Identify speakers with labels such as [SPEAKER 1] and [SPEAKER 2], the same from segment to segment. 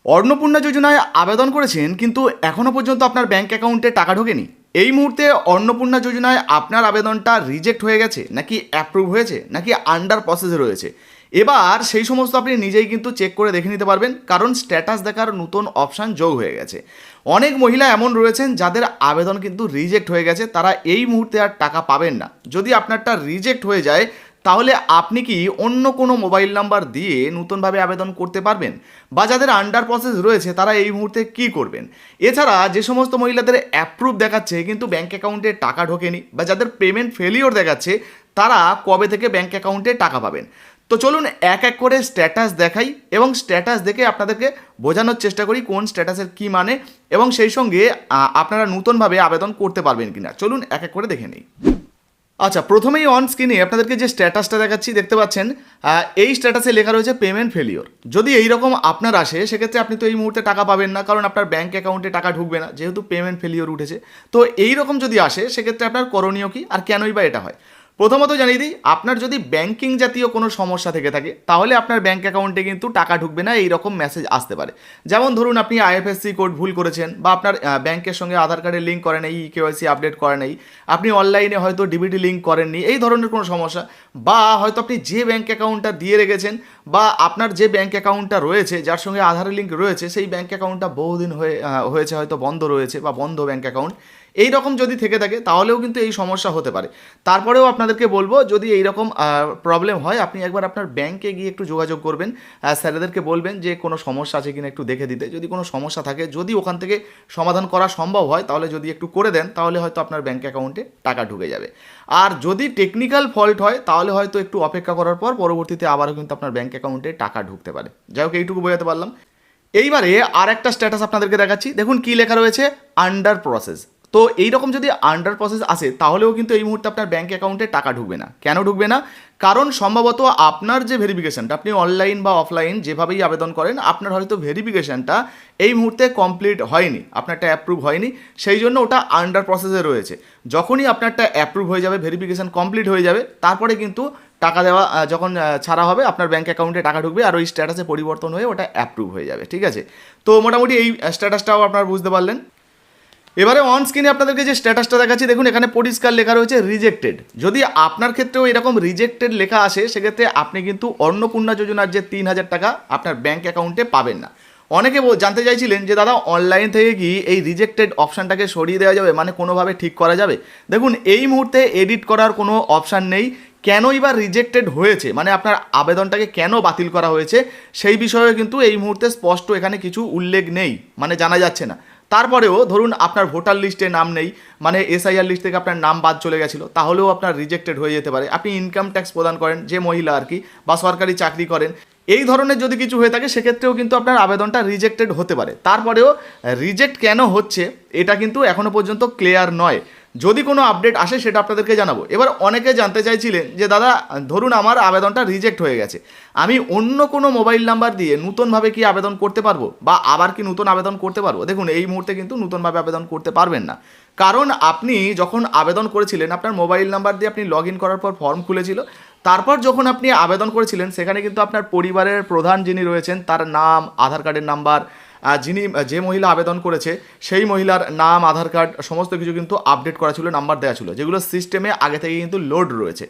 [SPEAKER 1] অন্নপূর্ণা যোজনায় আবেদন করেছেন কিন্তু এখনও পর্যন্ত আপনার ব্যাংক অ্যাকাউন্টে টাকা ঢোকেনি। এই মুহূর্তে অন্নপূর্ণা যোজনায় আপনার আবেদনটা রিজেক্ট হয়ে গেছে নাকি অ্যাপ্রুভ হয়েছে নাকি আন্ডার প্রসেসে রয়েছে, এবার সেই সমস্ত আপনি নিজেই কিন্তু চেক করে দেখে নিতে পারবেন, কারণ স্ট্যাটাস দেখার নতুন অপশান যোগ হয়ে গেছে। অনেক মহিলা এমন রয়েছেন যাদের আবেদন কিন্তু রিজেক্ট হয়ে গেছে, তারা এই মুহূর্তে আর টাকা পাবেন না। যদি আপনারটা রিজেক্ট হয়ে যায় তাহলে আপনি কি অন্য কোনো মোবাইল নাম্বার দিয়ে নতুনভাবে আবেদন করতে পারবেন, বা যাদের আন্ডার প্রসেস রয়েছে তারা এই মুহূর্তে কি করবেন? এছাড়া যে সমস্ত মহিলাদের অ্যাপ্রুভ দেখাচ্ছে কিন্তু ব্যাঙ্ক অ্যাকাউন্টে টাকা ঢোকেনি, বা যাদের পেমেন্ট ফেলিওর দেখাচ্ছে, তারা কবে থেকে ব্যাঙ্ক অ্যাকাউন্টে টাকা পাবেন? তো চলুন এক এক করে স্ট্যাটাস দেখাই এবং স্ট্যাটাস দেখে আপনাদেরকে বোঝানোর চেষ্টা করি কোন স্ট্যাটাসের কী মানে, এবং সেই সঙ্গে আপনারা নতুনভাবে আবেদন করতে পারবেন কিনা। চলুন এক এক করে দেখে নিই। আচ্ছা, প্রথমেই অন স্ক্রিনে আপনাদেরকে যে স্ট্যাটাসটা দেখাচ্ছি দেখতে পাচ্ছেন, এই স্ট্যাটাসে লেখা রয়েছে পেমেন্ট ফেলিওর। যদি এই রকম আপনার আসে সেক্ষেত্রে আপনি তো এই মুহূর্তে টাকা পাবেন না, কারণ আপনার ব্যাঙ্ক অ্যাকাউন্টে টাকা ঢুকবে না, যেহেতু পেমেন্ট ফেলিওর উঠেছে। তো এই রকম যদি আসে সেক্ষেত্রে আপনার করণীয় কী আর কেনই বা এটা হয়? প্রথমত জানিয়ে দিই, আপনার যদি ব্যাংকিং জাতীয় কোনো সমস্যা থেকে থাকে তাহলে আপনার ব্যাঙ্ক অ্যাকাউন্টে কিন্তু টাকা ঢুকবে না, এই রকম মেসেজ আসতে পারে। যেমন ধরুন আপনি আইএফএসসি কোড ভুল করেছেন, বা আপনার ব্যাংকের সঙ্গে আধার কার্ডের লিঙ্ক করে নেই, কেওয়াইসি আপডেট করে নেই, আপনি অনলাইনে হয়তো ডিবিটি লিঙ্ক করেননি, এই ধরনের কোনো সমস্যা, বা হয়তো আপনি যে ব্যাঙ্ক অ্যাকাউন্টটা দিয়ে রেখেছেন বা আপনার যে ব্যাঙ্ক অ্যাকাউন্টটা রয়েছে যার সঙ্গে আধারের লিঙ্ক রয়েছে সেই ব্যাঙ্ক অ্যাকাউন্টটা বহুদিন হয়েছে হয়তো বন্ধ রয়েছে বা বন্ধ ব্যাঙ্ক অ্যাকাউন্ট, এই রকম যদি থেকে থাকে তাহলেও কিন্তু এই সমস্যা হতে পারে। তারপরেও আপনাদেরকে বলবো, যদি এই রকম প্রবলেম হয় আপনি একবার আপনার ব্যাংকে গিয়ে একটু যোগাযোগ করবেন, স্যারেদেরকে বলবেন যে কোনো সমস্যা আছে কিনা একটু দেখে দিতে। যদি কোনো সমস্যা থাকে, যদি ওখান থেকে সমাধান করা সম্ভব হয় তাহলে যদি একটু করে দেন তাহলে হয়তো আপনার ব্যাঙ্ক অ্যাকাউন্টে টাকা ঢুকে যাবে। আর যদি টেকনিক্যাল ফল্ট হয় তাহলে হয়তো একটু অপেক্ষা করার পর পরবর্তীতে আবারও কিন্তু আপনার ব্যাঙ্ক অ্যাকাউন্টে টাকা ঢুকতে পারে। যাই হোক, এইটুকু বোঝাতে পারলাম। এইবারে আর একটা স্ট্যাটাস আপনাদেরকে দেখাচ্ছি, দেখুন কি লেখা রয়েছে, আন্ডার প্রসেস। তো এইরকম যদি আন্ডার প্রসেস আসে তাহলেও কিন্তু এই মুহূর্তে আপনার ব্যাঙ্ক অ্যাকাউন্টে টাকা ঢুকবে না। কেন ঢুকবে না? কারণ সম্ভবত আপনার যে ভেরিফিকেশনটা, আপনি অনলাইন বা অফলাইন যেভাবেই আবেদন করেন, আপনার হয়তো ভেরিফিকেশনটা এই মুহূর্তে কমপ্লিট হয়নি, আপনারটা অ্যাপ্রুভ হয়নি, সেই জন্য ওটা আন্ডার প্রসেসে রয়েছে। যখনই আপনারটা অ্যাপ্রুভ হয়ে যাবে, ভেরিফিকেশন কমপ্লিট হয়ে যাবে, তারপরে কিন্তু টাকা দেওয়া যখন ছাড়া হবে আপনার ব্যাঙ্ক অ্যাকাউন্টে টাকা ঢুকবে আর ওই স্ট্যাটাসে পরিবর্তন হয়ে ওটা অ্যাপ্রুভ হয়ে যাবে। ঠিক আছে, তো মোটামুটি এই স্ট্যাটাসটাও আপনারা বুঝতে পারলেন। এবারে অন স্ক্রিনে আপনাদেরকে যে স্ট্যাটাসটা দেখাচ্ছি দেখুন, এখানে পরিষ্কার লেখা রয়েছে রিজেক্টেড। যদি আপনার ক্ষেত্রেও এরকম রিজেক্টেড লেখা আসে সেক্ষেত্রে আপনি কিন্তু অন্নপূর্ণা যোজনার যে 3,000 টাকা আপনার ব্যাঙ্ক অ্যাকাউন্টে পাবেন না। অনেকে জানতে চাইছিলেন যে দাদা অনলাইন থেকে কি এই রিজেক্টেড অপশানটাকে সরিয়ে দেওয়া যাবে, মানে কোনোভাবে ঠিক করা যাবে? দেখুন, এই মুহূর্তে এডিট করার কোনো অপশান নেই। কেনই বা রিজেক্টেড হয়েছে, মানে আপনার আবেদনটাকে কেন বাতিল করা হয়েছে সেই বিষয়ে কিন্তু এই মুহূর্তে স্পষ্ট এখানে কিছু উল্লেখ নেই, মানে জানা যাচ্ছে না। তারপরেও ধরুন আপনার ভোটার লিস্টে নাম নেই, মানে এসআইআর লিস্ট থেকে আপনার নাম বাদ চলে গেছিলো, তাহলেও আপনার রিজেক্টেড হয়ে যেতে পারে। আপনি ইনকাম ট্যাক্স প্রদান করেন, যে মহিলা আর কি, বা সরকারি চাকরি করেন, এই ধরনের যদি কিছু হয়ে থাকে সেক্ষেত্রেও কিন্তু আপনার আবেদনটা রিজেক্টেড হতে পারে। তারপরেও রিজেক্ট কেন হচ্ছে এটা কিন্তু এখনও পর্যন্ত ক্লিয়ার নয়। যদি কোনো আপডেট আসে সেটা আপনাদেরকে জানাবো। এবার অনেকে জানতে চাইছিলেন যে দাদা ধরুন আমার আবেদনটা রিজেক্ট হয়ে গেছে, আমি অন্য কোনো মোবাইল নাম্বার দিয়ে নতুনভাবে কি আবেদন করতে পারবো, বা আবার কি নতুন আবেদন করতে পারবো? দেখুন, এই মুহূর্তে কিন্তু নতুনভাবে আবেদন করতে পারবেন না, কারণ আপনি যখন আবেদন করেছিলেন আপনার মোবাইল নাম্বার দিয়ে আপনি লগ ইন করার পর ফর্ম খুলেছিল, তারপর যখন আপনি আবেদন করেছিলেন সেখানে কিন্তু আপনার পরিবারের প্রধান যিনি রয়েছেন তার নাম, আধার কার্ডের নাম্বার, যে মহিলা আবেদন করেছে সেই মহিলার নাম, আধার কার্ড সমস্ত কিছু কিন্তু আপডেট করা ছিল, নাম্বার দেওয়া ছিল, যেগুলো সিস্টেমে আগে থেকে কিন্তু লোড রয়েছে।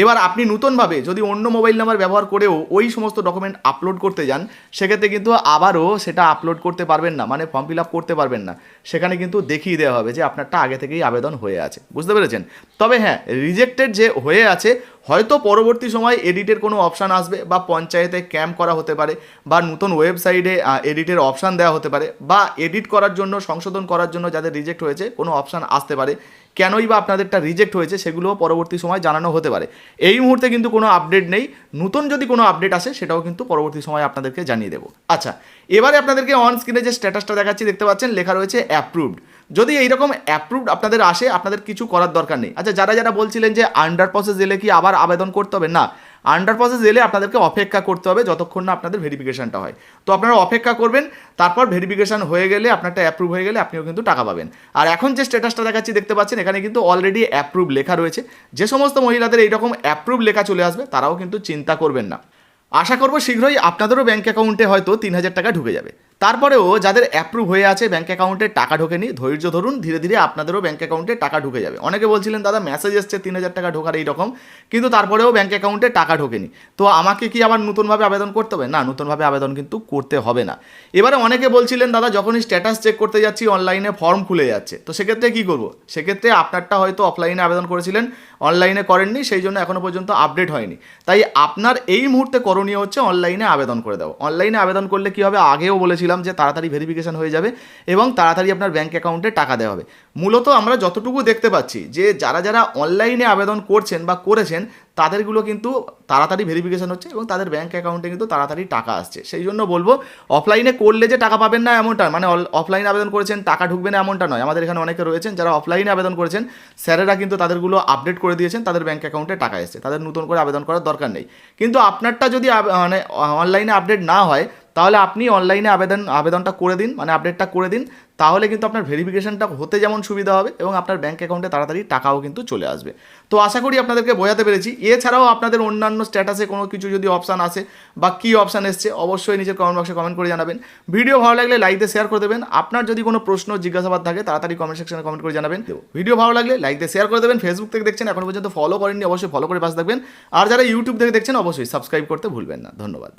[SPEAKER 1] এবার আপনি নতুনভাবে যদি অন্য মোবাইল নাম্বার ব্যবহার করেও ওই সমস্ত ডকুমেন্ট আপলোড করতে যান সেক্ষেত্রে কিন্তু আবারও সেটা আপলোড করতে পারবেন না, মানে ফর্ম ফিল আপ করতে পারবেন না। সেখানে কিন্তু দেখিয়ে দেওয়া হবে যে আপনারটা আগে থেকেই আবেদন হয়ে আছে। বুঝতে পেরেছেন? তবে হ্যাঁ, রিজেক্টেড যে হয়ে আছে হয়তো পরবর্তী সময় এডিটের কোনো অপশান আসবে, বা পঞ্চায়েতে ক্যাম্প করা হতে পারে, বা নতুন ওয়েবসাইটে এডিটের অপশান দেওয়া হতে পারে, বা এডিট করার জন্য, সংশোধন করার জন্য যাদের রিজেক্ট হয়েছে কোনো অপশান আসতে পারে। কেনই বা আপনাদেরটা রিজেক্ট হয়েছে সেগুলোও পরবর্তী সময় জানানো হতে পারে। এই মুহূর্তে কিন্তু কোনো আপডেট নেই, নতুন যদি কোনো আপডেট আসে সেটাও কিন্তু পরবর্তী সময় আপনাদেরকে জানিয়ে দেবো। আচ্ছা, এবারে আপনাদেরকে অন স্ক্রিনে যে স্ট্যাটাসটা দেখাচ্ছি দেখতে পাচ্ছেন, লেখা রয়েছে অ্যাপ্রুভড। যদি এইরকম অ্যাপ্রুভড আপনাদের আসে আপনাদের কিছু করার দরকার নেই। আচ্ছা, যারা বলছিলেন যে আন্ডার প্রসেস এলে কি আবার আবেদন করতে হবে, না, আন্ডার প্রসেস এলে আপনাদেরকে অপেক্ষা করতে হবে যতক্ষণ না আপনাদের ভেরিফিকেশনটা হয়। তো আপনারা অপেক্ষা করবেন, তারপর ভেরিফিকেশন হয়ে গেলে আপনারটা অ্যাপ্রুভ হয়ে গেলে আপনিও কিন্তু টাকা পাবেন। আর এখন যে স্ট্যাটাসটা দেখাচ্ছি দেখতে পাচ্ছেন এখানে কিন্তু অলরেডি অ্যাপ্রুভ লেখা রয়েছে। যে সমস্ত মহিলাদের এইরকম অ্যাপ্রুভ লেখা চলে আসবে তারাও কিন্তু চিন্তা করবেন না। আশা করব শীঘ্রই আপনাদেরও ব্যাঙ্ক অ্যাকাউন্টে হয়তো 3,000 টাকা ঢুকে যাবে। তারপরেও যাদের অ্যাপ্রুভ হয়ে আছে ব্যাঙ্ক অ্যাকাউন্টে টাকা ঢোকেনি, ধৈর্য ধরুন, ধীরে ধীরে আপনাদেরও ব্যাঙ্ক অ্যাকাউন্টে টাকা ঢুকে যাবে। অনেকে বলছিলেন দাদা মেসেজ এসছে 3,000 টাকা ঢোকার এইরকম, কিন্তু তারপরেও ব্যাঙ্ক অ্যাকাউন্টে টাকা ঢোকেনি, তো আমাকে কি আবার নতুনভাবে আবেদন করতে হবে? না, নতুনভাবে আবেদন কিন্তু করতে হবে না। এবারে অনেকে বলছিলেন দাদা যখনই স্ট্যাটাস চেক করতে যাচ্ছি অনলাইনে ফর্ম খুলে যাচ্ছে, তো সেক্ষেত্রে কী করবো? সেক্ষেত্রে আপনারটা হয়তো অফলাইনে আবেদন করেছিলেন, অনলাইনে করেননি, সেই জন্য এখনও পর্যন্ত আপডেট হয়নি। তাই আপনার এই মুহূর্তে করণীয় হচ্ছে অনলাইনে আবেদন করে দাও। অনলাইনে আবেদন করলে কী হবে, আগেও বলেছিলাম যে তাড়াতাড়ি ভেরিফিকেশন হয়ে যাবে এবং তাড়াতাড়ি আপনার ব্যাঙ্ক অ্যাকাউন্টে টাকা দেওয়া হবে। মূলত আমরা যতটুকু দেখতে পাচ্ছি যে যারা যারা অনলাইনে আবেদন করছেন বা করেছেন তাদেরগুলো কিন্তু তাড়াতাড়ি ভেরিফিকেশন হচ্ছে এবং তাদের ব্যাঙ্ক অ্যাকাউন্টে কিন্তু তাড়াতাড়ি টাকা আসছে। সেই জন্য বলবো অফলাইনে করলে যে টাকা পাবেন না এমনটা, মানে অফলাইনে আবেদন করেছেন টাকা ঢুকবে না এমনটা নয়। আমাদের এখানে অনেকে রয়েছেন যারা অফলাইনে আবেদন করেছেন, স্যারেরা কিন্তু তাদেরগুলো আপডেট করে দিয়েছেন, তাদের ব্যাঙ্ক অ্যাকাউন্টে টাকা এসছে, তাদের নতুন করে আবেদন করার দরকার নেই। কিন্তু আপনারটা যদি মানে অনলাইনে আপডেট না হয় তাহলে আপনি অনলাইনে আবেদনটা করে দিন, মানে আপডেটটা করে দিন, তাহলে কিন্তু আপনার ভেরিফিকেশনটা হতে যেমন সুবিধা হবে এবং আপনার ব্যাঙ্ক অ্যাকাউন্টে তাড়াতাড়ি টাকাও কিন্তু চলে আসবে। তো আশা করি আপনাদেরকে বোঝাতে পেরেছি। এছাড়াও আপনাদের অন্যান্য স্ট্যাটাসে কোনো কিছু যদি অপশান আসে বা কী অপশান এসছে অবশ্যই নিজের কমেন্ট বক্সে কমেন্ট করে জানাবেন। ভিডিও ভালো লাগলে লাইক দিয়ে শেয়ার করে দেবেন। আপনার যদি কোনো প্রশ্ন জিজ্ঞাসাবাদ থাকে তাড়াতাড়ি কমেন্ট সেকশনে কমেন্ট করে জানাবেন। ভিডিও ভালো লাগলে লাইক দিয়ে শেয়ার করে দেবেন। ফেসবুক থেকে দেখছেন এখন পর্যন্ত ফলো করেননি, অবশ্যই ফলো করে পাশে থাকবেন। আর যারা ইউটিউব থেকে দেখছেন অবশ্যই সাবস্ক্রাইব করতে ভুলবেন না। ধন্যবাদ।